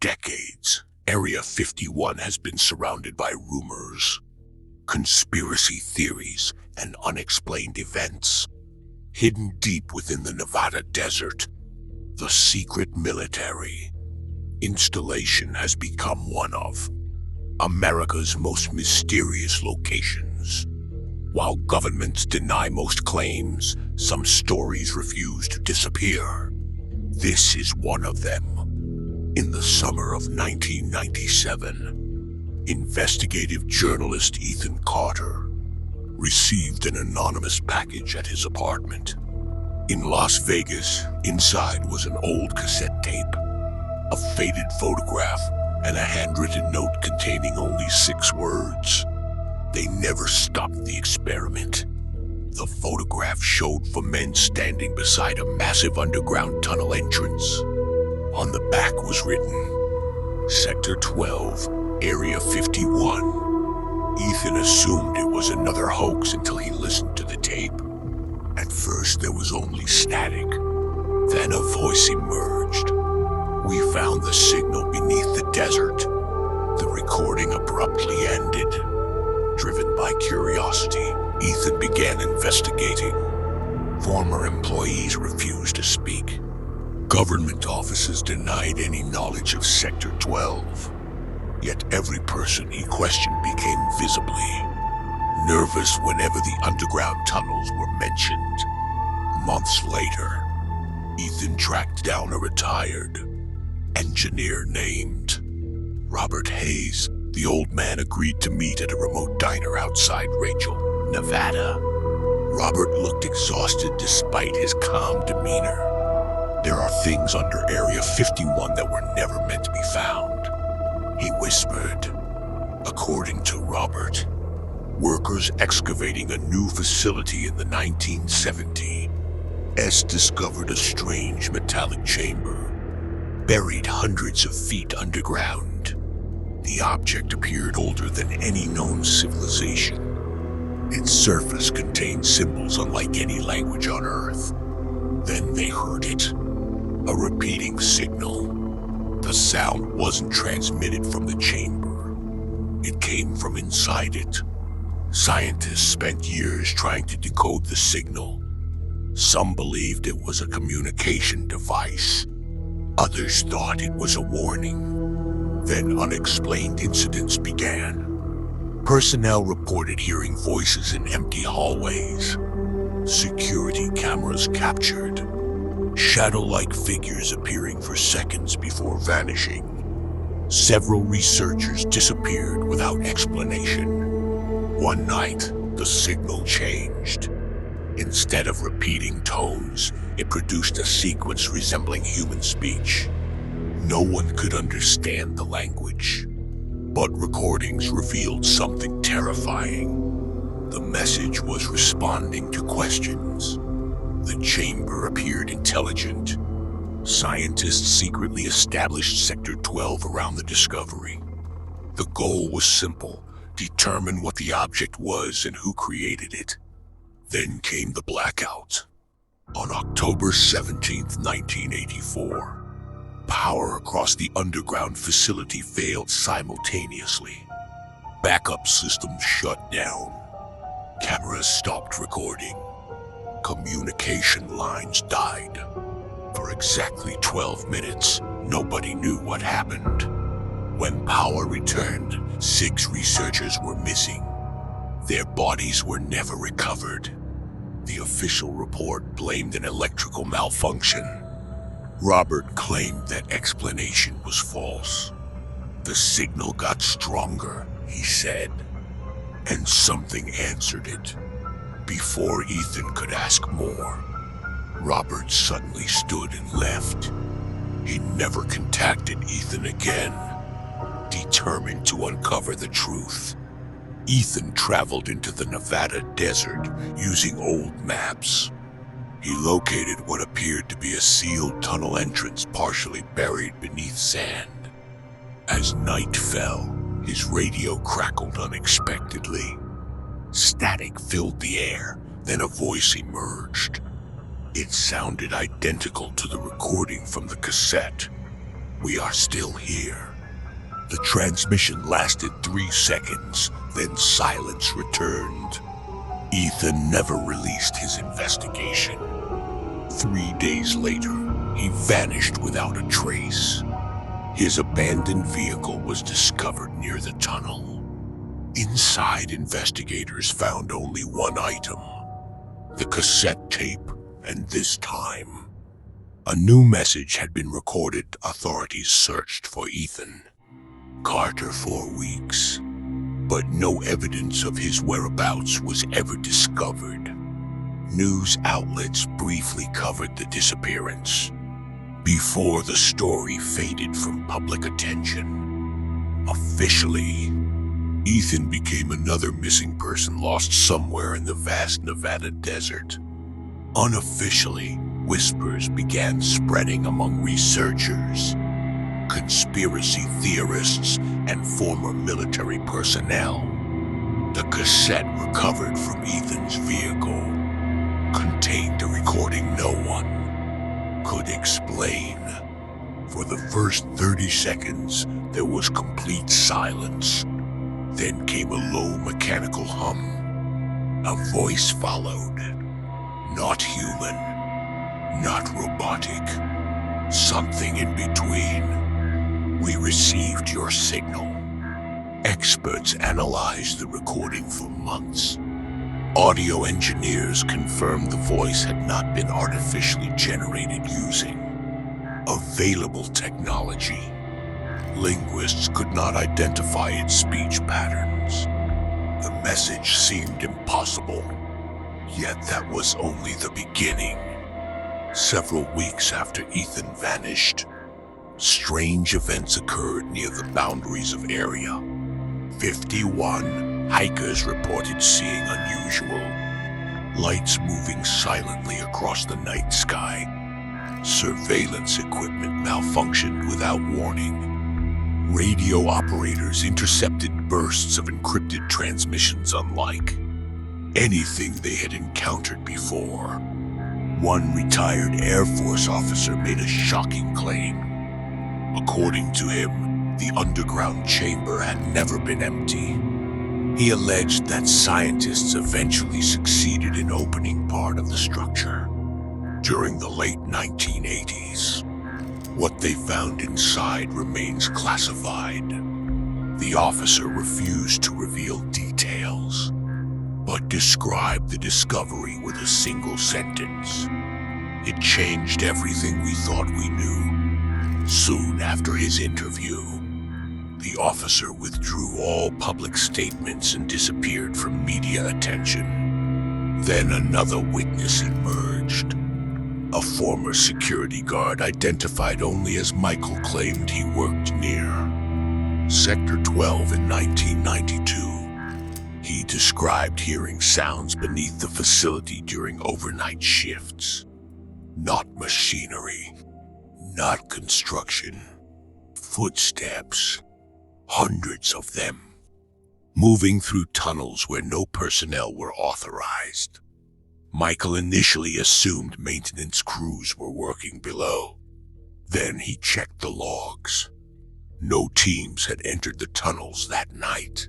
decades, Area 51 has been surrounded by rumors, conspiracy theories, and unexplained events. Hidden deep within the Nevada desert, the secret military installation has become one of America's most mysterious locations. While governments deny most claims, some stories refuse to disappear. This is one of them. In the summer of 1997, investigative journalist Ethan Carter received an anonymous package at his apartment. In Las Vegas, inside was an old cassette tape, a faded photograph, and a handwritten note containing only 6 words. They never stopped the experiment. The photograph showed 4 men standing beside a massive underground tunnel entrance. On the back was written, Sector 12, Area 51. Ethan assumed it was another hoax until he listened to the tape. At first there was only static. Then a voice emerged. We found the signal beneath the desert. The recording abruptly ended. Driven by curiosity, Ethan began investigating. Former employees refused to speak. Government offices denied any knowledge of Sector 12. Yet every person he questioned became visibly nervous whenever the underground tunnels were mentioned. Months later, Ethan tracked down a retired engineer named Robert Hayes. The old man agreed to meet at a remote diner outside Rachel, Nevada. Robert looked exhausted despite his calm demeanor. There are things under Area 51 that were never meant to be found, he whispered. According to Robert, workers excavating a new facility in the 1970s discovered a strange metallic chamber, buried hundreds of feet underground. The object appeared older than any known civilization. Its surface contained symbols unlike any language on Earth. Then they heard it, a repeating signal. The sound wasn't transmitted from the chamber. It came from inside it. Scientists spent years trying to decode the signal. Some believed it was a communication device. Others thought it was a warning. Then unexplained incidents began. Personnel reported hearing voices in empty hallways. Security cameras captured shadow-like figures appearing for seconds before vanishing. Several researchers disappeared without explanation. One night, the signal changed. Instead of repeating tones, it produced a sequence resembling human speech. No one could understand the language, but recordings revealed something terrifying. The message was responding to questions. The chamber appeared intelligent. Scientists secretly established Sector 12 around the discovery. The goal was simple: determine what the object was and who created it. Then came the blackout. On October 17th, 1984, power across the underground facility failed simultaneously. Backup systems shut down. Cameras stopped recording. Communication lines died. For exactly 12 minutes, nobody knew what happened. When power returned, 6 researchers were missing. Their bodies were never recovered. The official report blamed an electrical malfunction. Robert claimed that explanation was false. The signal got stronger, he said, and something answered it. Before Ethan could ask more, Robert suddenly stood and left. He never contacted Ethan again, determined to uncover the truth. Ethan traveled into the Nevada desert using old maps. He located what appeared to be a sealed tunnel entrance partially buried beneath sand. As night fell, his radio crackled unexpectedly. Static filled the air, then a voice emerged. It sounded identical to the recording from the cassette. We are still here. The transmission lasted 3 seconds, then silence returned. Ethan never released his investigation. 3 days later, he vanished without a trace. His abandoned vehicle was discovered near the tunnel. Inside, investigators found only one item: the cassette tape, and this time, a new message had been recorded. Authorities searched for Ethan Carter for weeks, but no evidence of his whereabouts was ever discovered. News outlets briefly covered the disappearance before the story faded from public attention. Officially, Ethan became another missing person lost somewhere in the vast Nevada desert. Unofficially, whispers began spreading among researchers, conspiracy theorists, and former military personnel. The cassette recovered from Ethan's vehicle contained a recording no one could explain. For the first 30 seconds, there was complete silence. Then came a low mechanical hum. A voice followed. Not human, not robotic, something in between. We received your signal. Experts analyzed the recording for months. Audio engineers confirmed the voice had not been artificially generated using available technology. Linguists could not identify its speech patterns. The message seemed impossible, yet that was only the beginning. Several weeks after Ethan vanished, strange events occurred near the boundaries of Area 51. Hikers reported seeing unusual lights moving silently across the night sky. Surveillance equipment malfunctioned without warning. Radio operators intercepted bursts of encrypted transmissions unlike anything they had encountered before. One retired Air Force officer made a shocking claim. According to him, the underground chamber had never been empty. He alleged that scientists eventually succeeded in opening part of the structure during the late 1980s. What they found inside remains classified. The officer refused to reveal details, but described the discovery with a single sentence. It changed everything we thought we knew. Soon after his interview, the officer withdrew all public statements and disappeared from media attention. Then another witness emerged. A former security guard identified only as Michael claimed he worked near Sector 12 in 1992. He described hearing sounds beneath the facility during overnight shifts. Not machinery, not construction. Footsteps. Hundreds of them, moving through tunnels where no personnel were authorized. Michael initially assumed maintenance crews were working below. Then he checked the logs. No teams had entered the tunnels that night.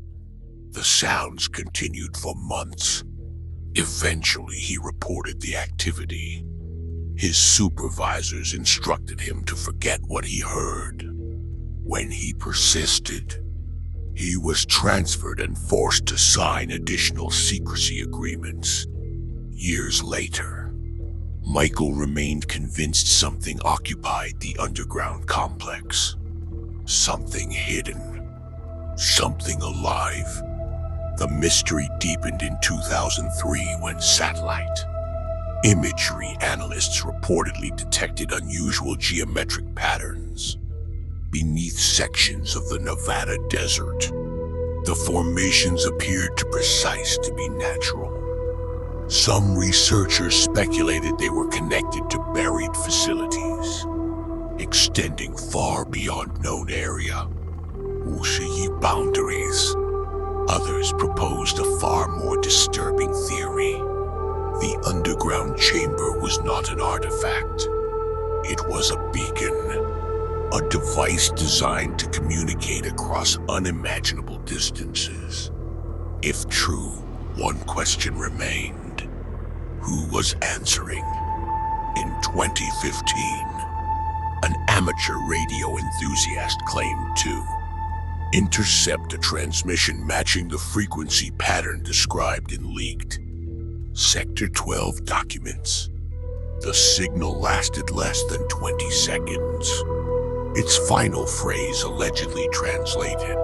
The sounds continued for months. Eventually, he reported the activity. His supervisors instructed him to forget what he heard. When he persisted, he was transferred and forced to sign additional secrecy agreements. Years later, Michael remained convinced something occupied the underground complex. Something hidden. Something alive. The mystery deepened in 2003 when satellite imagery analysts reportedly detected unusual geometric patterns beneath sections of the Nevada desert. The formations appeared too precise to be natural. Some researchers speculated they were connected to buried facilities, extending far beyond known area, boundaries. Others proposed a far more disturbing theory. The underground chamber was not an artifact. It was a beacon. a device designed to communicate across unimaginable distances. If true, one question remained. Who was answering? In 2015, an amateur radio enthusiast claimed to intercept a transmission matching the frequency pattern described in leaked Sector 12 documents. The signal lasted less than 20 seconds. Its final phrase, allegedly translated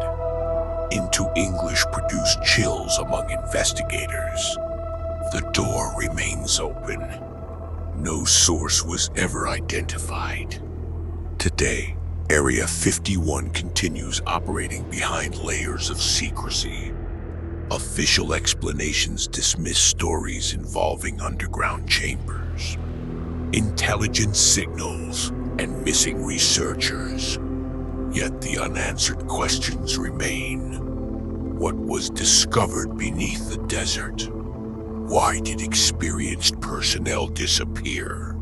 into English, produced chills among investigators. The door remains open. No source was ever identified. Today, Area 51 continues operating behind layers of secrecy. Official explanations dismiss stories involving underground chambers, intelligence signals, and missing researchers. Yet the unanswered questions remain. What was discovered beneath the desert? Why did experienced personnel disappear?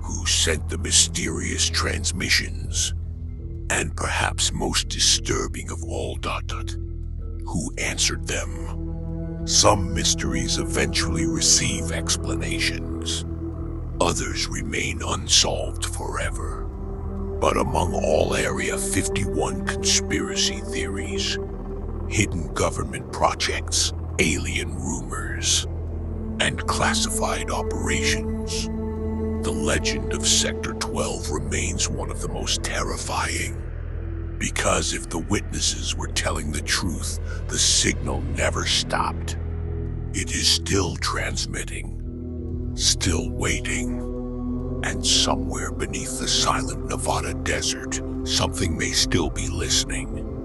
Who sent the mysterious transmissions? And perhaps most disturbing of all, who answered them? Some mysteries eventually receive explanations. Others remain unsolved forever. But among all Area 51 conspiracy theories, hidden government projects, alien rumors, and classified operations, the legend of Sector 12 remains one of the most terrifying. Because if the witnesses were telling the truth, the signal never stopped. It is still transmitting, still waiting. And somewhere beneath the silent Nevada desert, something may still be listening.